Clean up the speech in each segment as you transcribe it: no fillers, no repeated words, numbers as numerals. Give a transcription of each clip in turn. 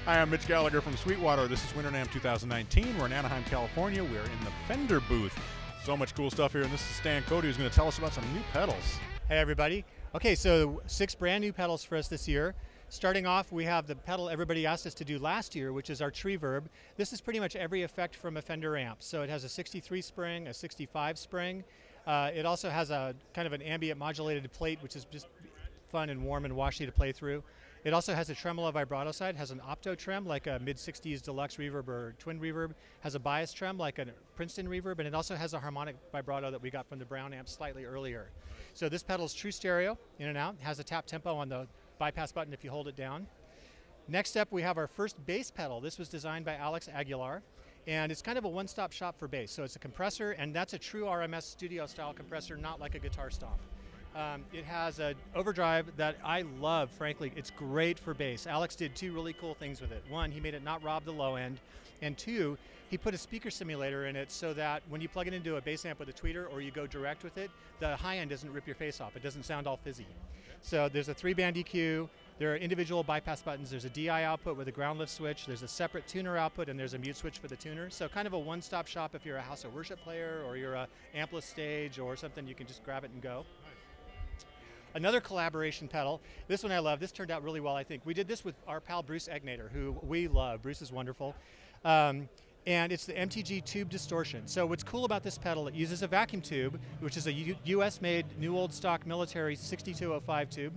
Hi, I'm Mitch Gallagher from Sweetwater. This is Winter NAMM 2019. We're in Anaheim, California. We're in the Fender booth. So much cool stuff here, and this is Stan Cody who's going to tell us about some new pedals. Hey everybody. Okay, so 6 brand new pedals for us this year. Starting off, we have the pedal everybody asked us to do last year, which is our tree verb. This is pretty much every effect from a Fender amp. So it has a 63 spring, a 65 spring. It also has a kind of an ambient modulated plate, which is just fun and warm and washy to play through. It also has a tremolo vibrato side, has an opto trem like a mid-60s deluxe reverb or twin reverb, has a bias trem like a Princeton reverb, and it also has a harmonic vibrato that we got from the Brown amp slightly earlier. So this pedal is true stereo, in and out, has a tap tempo on the bypass button if you hold it down. Next up, we have our first bass pedal. This was designed by Alex Aguilar, and it's kind of a one-stop shop for bass. So it's a compressor, and that's a true RMS studio-style compressor, not like a guitar stomp. It has an overdrive that I love, frankly. It's great for bass. Alex did 2 really cool things with it. 1, he made it not rob the low end, and 2, he put a speaker simulator in it so that when you plug it into a bass amp with a tweeter or you go direct with it, the high end doesn't rip your face off. It doesn't sound all fizzy. So there's a 3-band EQ, there are individual bypass buttons, there's a DI output with a ground lift switch, there's a separate tuner output, and there's a mute switch for the tuner. So kind of a one-stop shop if you're a house of worship player or you're a ampless stage or something, you can just grab it and go. Another collaboration pedal, this one I love, this turned out really well I think. We did this with our pal Bruce Egnator, who we love. Bruce is wonderful. And it's the MTG Tube Distortion. So what's cool about this pedal, it uses a vacuum tube, which is a US made new old stock military 6205 tube.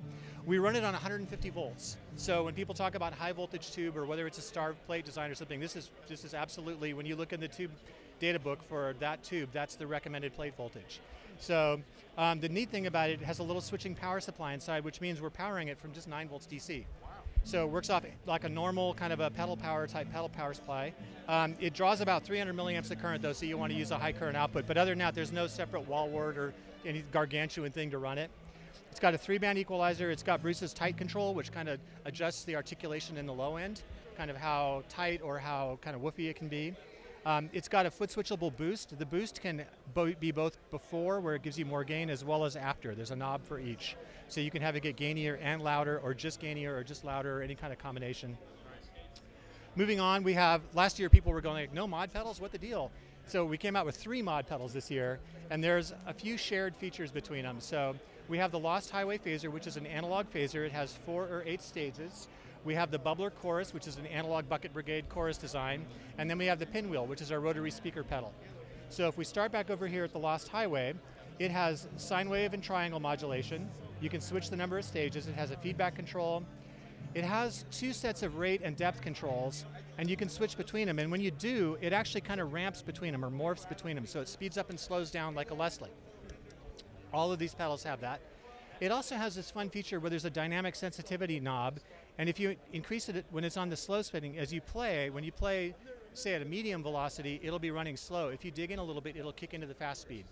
We run it on 150 volts. So when people talk about high voltage tube or whether it's a starved plate design or something, this is absolutely, when you look in the tube data book for that tube, that's the recommended plate voltage. So the neat thing about it has a little switching power supply inside, which means we're powering it from just 9 volts DC. So it works off like a normal kind of a pedal power type pedal power supply. It draws about 300 milliamps of current though, so you want to use a high current output. But other than that, there's no separate wall wart or any gargantuan thing to run it. It's got a 3-band equalizer. It's got Bruce's tight control, which kind of adjusts the articulation in the low end, kind of how tight or how kind of woofy it can be. It's got a foot switchable boost. The boost can be both before, where it gives you more gain, as well as after. There's a knob for each. So you can have it get gainier and louder, or just gainier or just louder, or any kind of combination. Moving on, we have, last year people were going like, no mod pedals, what the deal? So we came out with 3 mod pedals this year, and there's a few shared features between them. So we have the Lost Highway Phaser, which is an analog phaser. It has 4 or 8 stages. We have the Bubbler Chorus, which is an analog bucket brigade chorus design. And then we have the Pinwheel, which is our rotary speaker pedal. So if we start back over here at the Lost Highway, it has sine wave and triangle modulation. You can switch the number of stages. It has a feedback control. It has 2 sets of rate and depth controls, and you can switch between them. And when you do, it actually kind of ramps between them or morphs between them. So it speeds up and slows down like a Leslie. All of these pedals have that. It also has this fun feature where there's a dynamic sensitivity knob, and if you increase it when it's on the slow spinning, as you play, when you play, say at a medium velocity, it'll be running slow. If you dig in a little bit, it'll kick into the fast speed.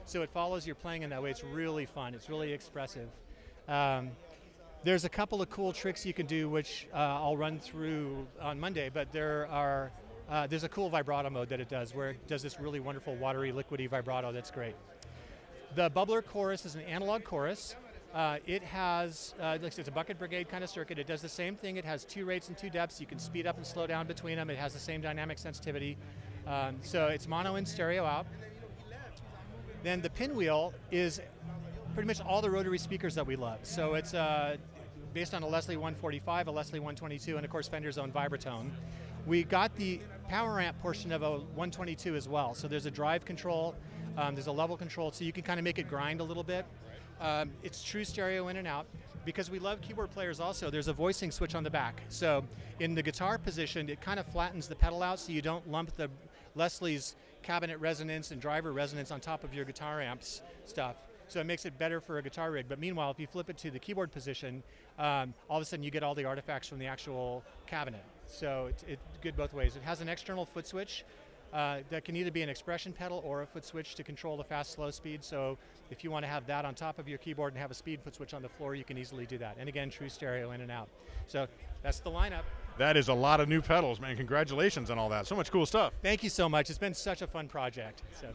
So it follows your playing in that way. It's really fun. It's really expressive. There's a couple of cool tricks you can do, which I'll run through on Monday, but there's a cool vibrato mode that it does, where it does this really wonderful watery, liquidy vibrato that's great. The Bubbler Chorus is an analog chorus. It has, it's a bucket brigade kind of circuit. It does the same thing. It has 2 rates and 2 depths. You can speed up and slow down between them. It has the same dynamic sensitivity. So it's mono in, stereo out. Then the Pinwheel is pretty much all the rotary speakers that we love. So it's based on a Leslie 145, a Leslie 122, and of course Fender's own Vibratone. We got the power amp portion of a 122 as well. So there's a drive control, there's a level control, so you can kind of make it grind a little bit. It's true stereo in and out. Because we love keyboard players also, there's a voicing switch on the back. So in the guitar position, it kind of flattens the pedal out so you don't lump the Leslie's cabinet resonance and driver resonance on top of your guitar amps stuff. So it makes it better for a guitar rig. But meanwhile, if you flip it to the keyboard position, all of a sudden you get all the artifacts from the actual cabinet. So it's good both ways. It has an external foot switch that can either be an expression pedal or a foot switch to control the fast-slow speed. So if you want to have that on top of your keyboard and have a speed foot switch on the floor, you can easily do that. And again, true stereo in and out. So that's the lineup. That is a lot of new pedals, man. Congratulations on all that. So much cool stuff. Thank you so much. It's been such a fun project. So.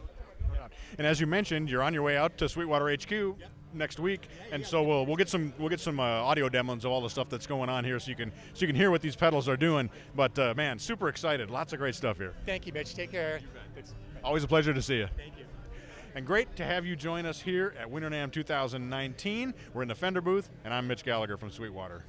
And as you mentioned, you're on your way out to Sweetwater HQ. Yep. next week, and so we'll get some audio demos of all the stuff that's going on here, so you can hear what these pedals are doing. But man, super excited. Lots of great stuff here. Thank you, Mitch. Take care. Always a pleasure to see you. Thank you. And great to have you join us here at Winter NAMM 2019. We're in the Fender booth, and I'm Mitch Gallagher from Sweetwater.